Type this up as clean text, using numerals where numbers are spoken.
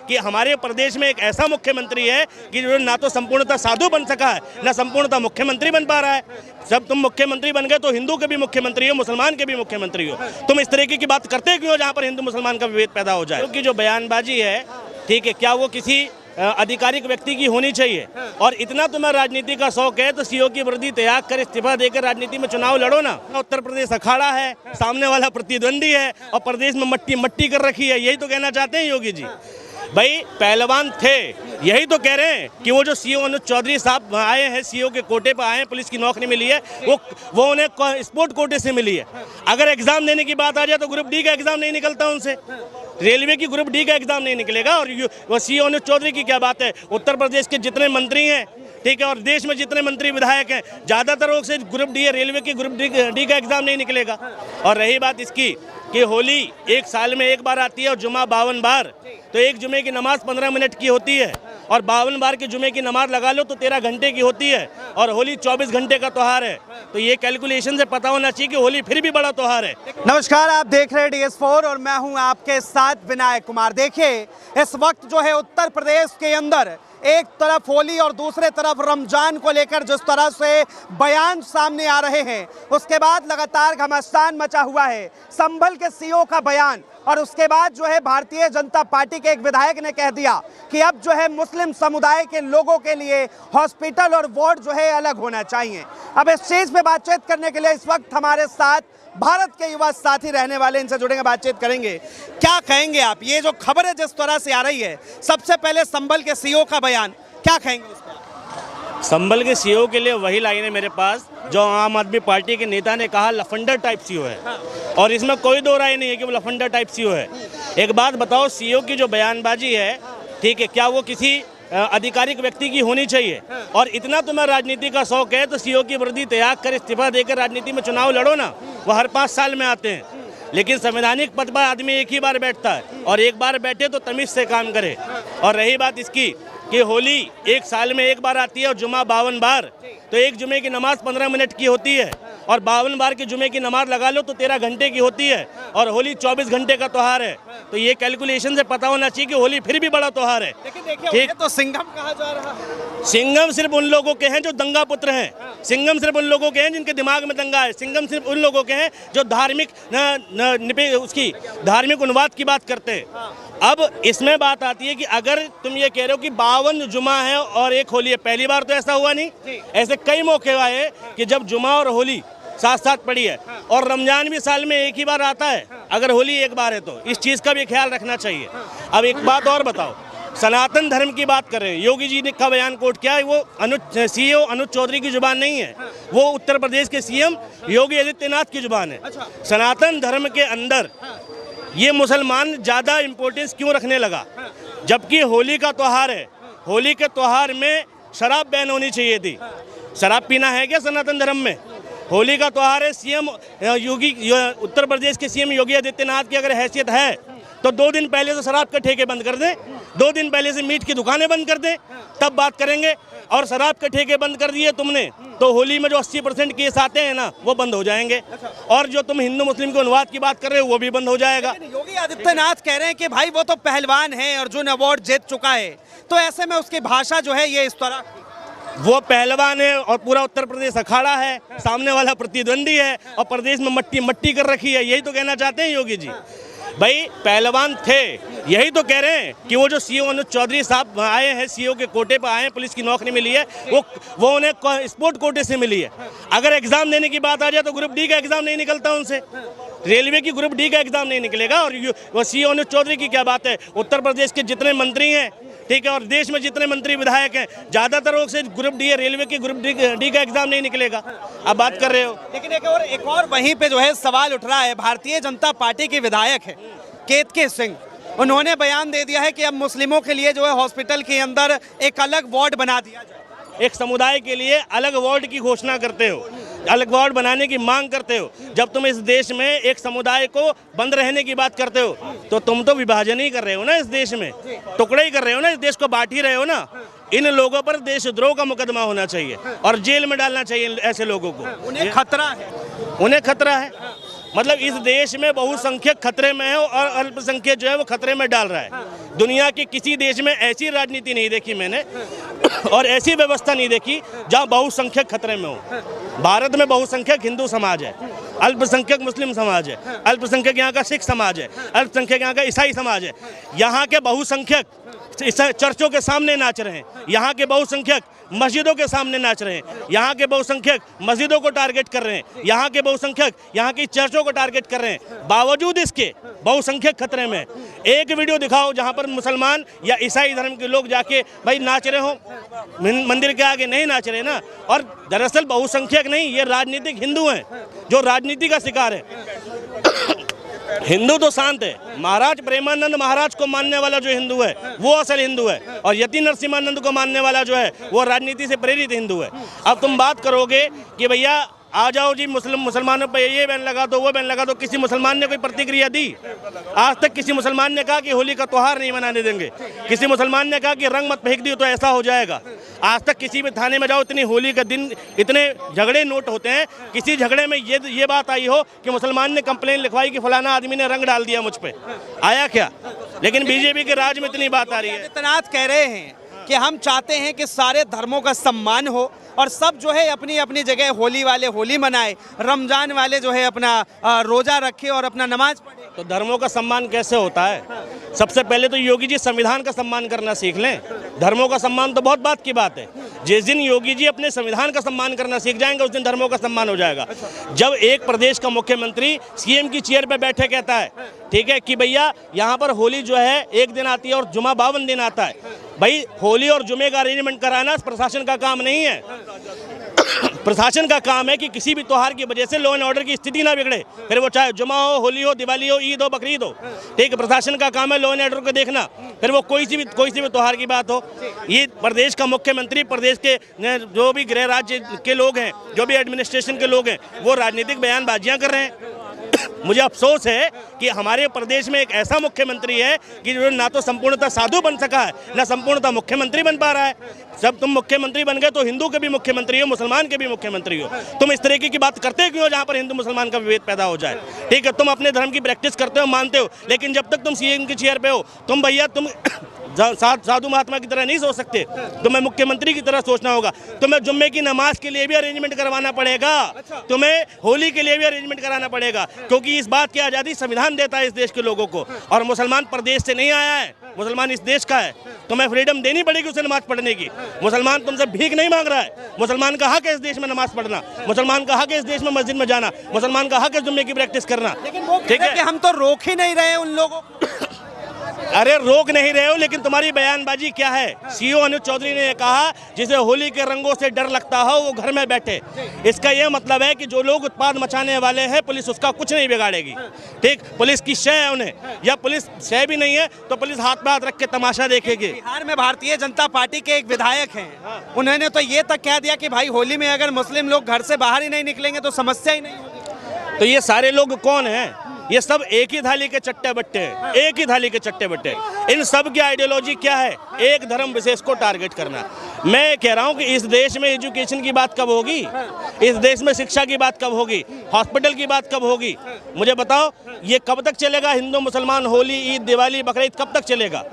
कि हमारे प्रदेश में एक ऐसा मुख्यमंत्री है कि जो ना तो संपूर्णतः साधु बन सका है, ना संपूर्णतः मुख्यमंत्री बन पा रहा है। जब तुम मुख्यमंत्री बन गए तो हिंदू के भी मुख्यमंत्री हो, मुसलमान के भी मुख्यमंत्री हो। तुम इस तरीके की बात करते क्यों जहाँ पर हिंदू मुसलमान का विभेद पैदा हो जाए? क्योंकि जो बयानबाजी है, ठीक है, क्या वो किसी आधिकारिक व्यक्ति की होनी चाहिए? और इतना तुम्हें राजनीति का शौक है तो सीओ की वर्दी त्याग कर इस्तीफा देकर राजनीति में चुनाव लड़ो ना। उत्तर प्रदेश अखाड़ा है, सामने वाला प्रतिद्वंदी है और प्रदेश में मट्टी मट्टी कर रखी है, यही तो कहना चाहते हैं योगी जी। भाई पहलवान थे, यही तो कह रहे हैं कि वो जो सीओ अनुज चौधरी साहब आए हैं, सीओ के कोटे पर आए हैं, पुलिस की नौकरी मिली है, वो उन्हें स्पोर्ट कोटे से मिली है। अगर एग्जाम देने की बात आ जाए तो ग्रुप डी का एग्जाम नहीं निकलता उनसे, रेलवे की ग्रुप डी का एग्जाम नहीं निकलेगा। और वो सीओ अनुज चौधरी की क्या बात है? उत्तर प्रदेश के जितने मंत्री हैं, ठीक है, और देश में जितने मंत्री विधायक हैं, ज़्यादातर लोग से ग्रुप डी है, रेलवे की ग्रुप डी का एग्जाम नहीं निकलेगा। और रही बात इसकी कि होली एक साल में एक बार आती है और जुमा 52 बार, तो एक जुमे की नमाज 15 मिनट की होती है और 52 बार की जुमे की नमाज लगा लो तो 13 घंटे की होती है और होली 24 घंटे का त्यौहार है। तो ये कैलकुलेशन से पता होना चाहिए कि होली फिर भी बड़ा त्यौहार है। नमस्कार, आप देख रहे हैं DS4 और मैं हूं आपके साथ विनायक कुमार। देखिए, इस वक्त जो है उत्तर प्रदेश के अंदर एक तरफ होली और दूसरे तरफ रमजान को लेकर जिस तरह से बयान सामने आ रहे हैं, उसके बाद लगातार घमासान मचा हुआ है। संभल के सीओ का बयान और उसके बाद जो है भारतीय जनता पार्टी के एक विधायक ने कह दिया कि अब जो है मुस्लिम समुदाय के लोगों के लिए हॉस्पिटल और वार्ड जो है अलग होना चाहिए। अब इस चीज़ पे बातचीत करने के लिए इस वक्त हमारे साथ भारत के युवा साथी रहने वाले, इनसे जुड़ेंगे, बातचीत करेंगे। क्या कहेंगे आप, ये जो खबर है जिस तरह से आ रही है, सबसे पहले संभल के सीओ का बयान, क्या कहेंगे उस पर? संभल के सीओ के लिए वही लाइन है मेरे पास जो आम आदमी पार्टी के नेता ने कहा, लफंडर टाइप सीओ है। और इसमें कोई दो राय नहीं है कि वो लफंडर टाइप सीओ है। एक बात बताओ, सीओ की जो बयानबाजी है, ठीक है, क्या वो किसी आधिकारिक व्यक्ति की होनी चाहिए? और इतना तुम्हें राजनीति का शौक है तो सीओ की वर्दी त्याग कर इस्तीफा देकर राजनीति में चुनाव लड़ो ना। वो हर 5 साल में आते हैं, लेकिन संवैधानिक पद पर आदमी एक ही बार बैठता है और एक बार बैठे तो तमीज से काम करे। और रही बात इसकी कि होली एक साल में एक बार आती है और जुमा 52 बार, तो एक जुमे की नमाज 15 मिनट की होती है और 52 बार की जुमे की नमाज लगा लो तो 13 घंटे की होती है और होली 24 घंटे का त्यौहार है। तो ये कैलकुलेशन से पता होना चाहिए कि होली फिर भी बड़ा त्यौहार है। ठीक, तो सिंघम कहा जा रहा है। सिंघम सिर्फ उन लोगों के हैं जो दंगा पुत्र हैं। सिंघम सिर्फ उन लोगों के हैं जिनके दिमाग में दंगा है। सिंघम सिर्फ उन लोगों के हैं जो धार्मिक अनुवाद की बात करते हैं। अब इसमें बात आती है कि अगर तुम ये कह रहे हो कि 52 जुमा है और एक होली है, पहली बार तो ऐसा हुआ नहीं। ऐसे कई मौके आए कि जब जुमा और होली साथ साथ पड़ी है और रमजान भी साल में एक ही बार आता है। अगर होली एक बार है तो इस चीज़ का भी ख्याल रखना चाहिए। अब एक बात और बताओ, सनातन धर्म की बात कर रहे हैं, योगी जी ने का बयान कोट किया है, वो सीओ अनुज चौधरी की जुबान नहीं है, वो उत्तर प्रदेश के सीएम योगी आदित्यनाथ की जुबान है। सनातन धर्म के अंदर ये मुसलमान ज़्यादा इम्पोर्टेंस क्यों रखने लगा? जबकि होली का त्यौहार है, होली के त्यौहार में शराब बैन होनी चाहिए थी। शराब पीना है क्या सनातन धर्म में? होली का त्यौहार है, सीएम उत्तर प्रदेश के सीएम योगी आदित्यनाथ की अगर हैसियत है तो 2 दिन पहले से शराब के ठेके बंद कर दें, 2 दिन पहले से मीट की दुकानें बंद कर दें, तब बात करेंगे। और शराब के ठेके बंद कर दिए तुमने तो होली में जो 80% केस आते हैं ना, वो बंद हो जाएंगे। और जो तुम हिंदू मुस्लिम के अनुवाद की बात कर रहे हो वो भी बंद हो जाएगा। योगी आदित्यनाथ कह रहे हैं कि भाई वो तो पहलवान है, अर्जुन अवार्ड जीत चुका है, तो ऐसे में उसकी भाषा जो है ये इस तरह, वो पहलवान है और पूरा उत्तर प्रदेश अखाड़ा है, सामने वाला प्रतिद्वंदी है और प्रदेश में मट्टी मट्टी कर रखी है, यही तो कहना चाहते हैं योगी जी। भाई पहलवान थे, यही तो कह रहे हैं कि वो जो सीओ अनुज चौधरी साहब आए हैं, सीओ के कोटे पर आए हैं, पुलिस की नौकरी मिली है, वो उन्हें स्पोर्ट कोटे से मिली है। अगर एग्जाम देने की बात आ जाए तो ग्रुप डी का एग्जाम नहीं निकलता उनसे, रेलवे की ग्रुप डी का एग्जाम नहीं निकलेगा। और वो सीओ अनुज चौधरी की क्या बात है? उत्तर प्रदेश के जितने मंत्री हैं, ठीक है, और देश में जितने मंत्री विधायक हैं, ज़्यादातर लोग से ग्रुप डी है, रेलवे की ग्रुप डी का एग्जाम नहीं निकलेगा। अब बात कर रहे हो। लेकिन एक और वहीं पे जो है सवाल उठ रहा है, भारतीय जनता पार्टी के विधायक है केतकी सिंह, उन्होंने बयान दे दिया है कि अब मुस्लिमों के लिए जो है हॉस्पिटल के अंदर एक अलग वार्ड बना दिया जाए। एक समुदाय के लिए अलग वार्ड की घोषणा करते हो, अलग वार्ड बनाने की मांग करते हो। जब तुम इस देश में एक समुदाय को बंद रहने की बात करते हो तो तुम तो विभाजन ही कर रहे हो ना, इस देश में टुकड़ा ही कर रहे हो ना, इस देश को बांट ही रहे हो ना। इन लोगों पर देशद्रोह का मुकदमा होना चाहिए और जेल में डालना चाहिए ऐसे लोगों को। उन्हें खतरा है, उन्हें खतरा है। मतलब इस देश में बहुसंख्यक खतरे में है और अल्पसंख्यक जो है वो खतरे में डाल रहा है। दुनिया के किसी देश में ऐसी राजनीति नहीं देखी मैंने और ऐसी व्यवस्था नहीं देखी जहां बहुसंख्यक खतरे में हो। भारत में बहुसंख्यक हिंदू समाज है, अल्पसंख्यक मुस्लिम समाज है, अल्पसंख्यक यहाँ का सिख समाज है, अल्पसंख्यक यहाँ का ईसाई समाज है। यहाँ के बहुसंख्यक चर्चों के सामने नाच रहे हैं, यहाँ के बहुसंख्यक मस्जिदों के सामने नाच रहे हैं, यहाँ के बहुसंख्यक मस्जिदों को टारगेट कर रहे हैं, यहाँ के बहुसंख्यक यहाँ की चर्चों को टारगेट कर रहे हैं। बावजूद इसके बहुसंख्यक खतरे में एक वीडियो दिखाओ जहाँ पर मुसलमान या ईसाई धर्म के लोग जाके भाई नाच रहे हो, मंदिर के आगे नहीं नाच रहे ना। और दरअसल बहुसंख्यक नहीं, ये राजनीतिक हिंदू हैं जो राजनीति का शिकार है। हिंदू तो शांत है, महाराज प्रेमानंद महाराज को मानने वाला जो हिंदू है वो असल हिंदू है, और यति नरसिम्हानंद को मानने वाला जो है वो राजनीति से प्रेरित हिंदू है। अब तुम बात करोगे कि भैया आ जाओ जी मुसलमानों पे ये बैन लगा दो, वो बैन लगा दो, किसी मुसलमान ने कोई प्रतिक्रिया दी? आज तक किसी मुसलमान ने कहा कि होली का त्यौहार नहीं मनाने देंगे, किसी मुसलमान ने कहा कि रंग मत फेंक दियो तो ऐसा हो जाएगा। आज तक किसी भी थाने में जाओ, इतनी होली का दिन इतने झगड़े नोट होते हैं, किसी झगड़े में ये बात आई हो कि मुसलमान ने कंप्लेन लिखवाई कि फलाना आदमी ने रंग डाल दिया मुझ पे, आया क्या? लेकिन बीजेपी के राज में इतनी बात आ रही है। आदित्यनाथ कह रहे हैं कि हम चाहते हैं कि सारे धर्मों का सम्मान हो और सब जो है अपनी अपनी जगह होली वाले होली मनाए, रमजान वाले जो है अपना रोजा रखे और अपना नमाज पढ़े। तो धर्मों का सम्मान कैसे होता है? सबसे पहले तो योगी जी संविधान का सम्मान करना सीख लें। धर्मों का सम्मान तो बहुत बात की बात है, जिस दिन योगी जी अपने संविधान का सम्मान करना सीख जाएंगे उस दिन धर्मों का सम्मान हो जाएगा। जब एक प्रदेश का मुख्यमंत्री सीएम की चेयर पे बैठे कहता है, ठीक है, कि भैया यहाँ पर होली जो है एक दिन आती है और जुमा 52 दिन आता है, भाई होली और जुमे का अरेंजमेंट कराना प्रशासन का काम नहीं है। प्रशासन का काम है कि किसी भी त्यौहार की वजह से लॉ एंड ऑर्डर की स्थिति ना बिगड़े, फिर वो चाहे जुमा हो, होली हो, दिवाली हो, ईद हो, बकरीद हो, ठीक है, प्रशासन का काम है लॉ एंड ऑर्डर को देखना, फिर वो कोई सी भी त्यौहार की बात हो। ये प्रदेश का मुख्यमंत्री, प्रदेश के जो भी गृह राज्य के लोग हैं, जो भी एडमिनिस्ट्रेशन के लोग हैं, वो राजनीतिक बयानबाजियां कर रहे हैं। मुझे अफसोस है कि हमारे प्रदेश में एक ऐसा मुख्यमंत्री है कि जो ना तो संपूर्णतः साधु बन सका है, ना संपूर्णतः मुख्यमंत्री बन पा रहा है। जब तुम मुख्यमंत्री बन गए तो हिंदू के भी मुख्यमंत्री हो, मुसलमान के भी मुख्यमंत्री हो। तुम इस तरीके की बात करते क्यों हो जहाँ पर हिंदू मुसलमान का विभेद पैदा हो जाए? ठीक है, तुम अपने धर्म की प्रैक्टिस करते हो, मानते हो, लेकिन जब तक तुम सीएम की चेयर पे हो, तुम भैया तुम साधु महात्मा की तरह नहीं सोच सकते, तुम्हें मुख्यमंत्री की तरह सोचना होगा। तुम्हें जुम्मे की नमाज के लिए भी अरेंजमेंट करवाना पड़ेगा, तुम्हें होली के लिए भी अरेंजमेंट कराना पड़ेगा, क्योंकि इस बात की आज़ादी संविधान देता है इस देश के लोगों को। और मुसलमान प्रदेश से नहीं आया है, मुसलमान इस देश का है। तुम्हें फ्रीडम देनी पड़ेगी उसे नमाज पढ़ने की। मुसलमान तुमसे भीख नहीं मांग रहा है, मुसलमान का हक है इस देश में नमाज पढ़ना, मुसलमान का हक है इस देश में मस्जिद में जाना, मुसलमान का हक है जुम्मे की प्रैक्टिस करना। ठीक है, हम तो रोक ही नहीं रहे उन लोगों को। अरे रोक नहीं रहे हो, लेकिन तुम्हारी बयानबाजी क्या है? सीओ अनुज चौधरी ने कहा जिसे होली के रंगों से डर लगता हो वो घर में बैठे। इसका यह मतलब है कि जो लोग उत्पाद मचाने वाले हैं पुलिस उसका कुछ नहीं बिगाड़ेगी। ठीक, पुलिस की शय है उन्हें, या पुलिस शय भी नहीं है तो पुलिस हाथ पे हाथ रख के तमाशा देखेगी। बिहार में भारतीय जनता पार्टी के एक विधायक हैं, उन्होंने तो ये तक कह दिया कि भाई होली में अगर मुस्लिम लोग घर से बाहर ही नहीं निकलेंगे तो समस्या ही नहीं होगी। तो ये सारे लोग कौन हैं? ये सब एक ही थाली के चट्टे बट्टे हैं, एक ही थाली के चट्टे बट्टे। इन सब की आइडियोलॉजी क्या है? एक धर्म विशेष को टारगेट करना। मैं कह रहा हूँ कि इस देश में एजुकेशन की बात कब होगी? इस देश में शिक्षा की बात कब होगी? हॉस्पिटल की बात कब होगी? मुझे बताओ, ये कब तक चलेगा? हिंदू मुसलमान होली, ईद, दिवाली, बकरीद कब तक चलेगा?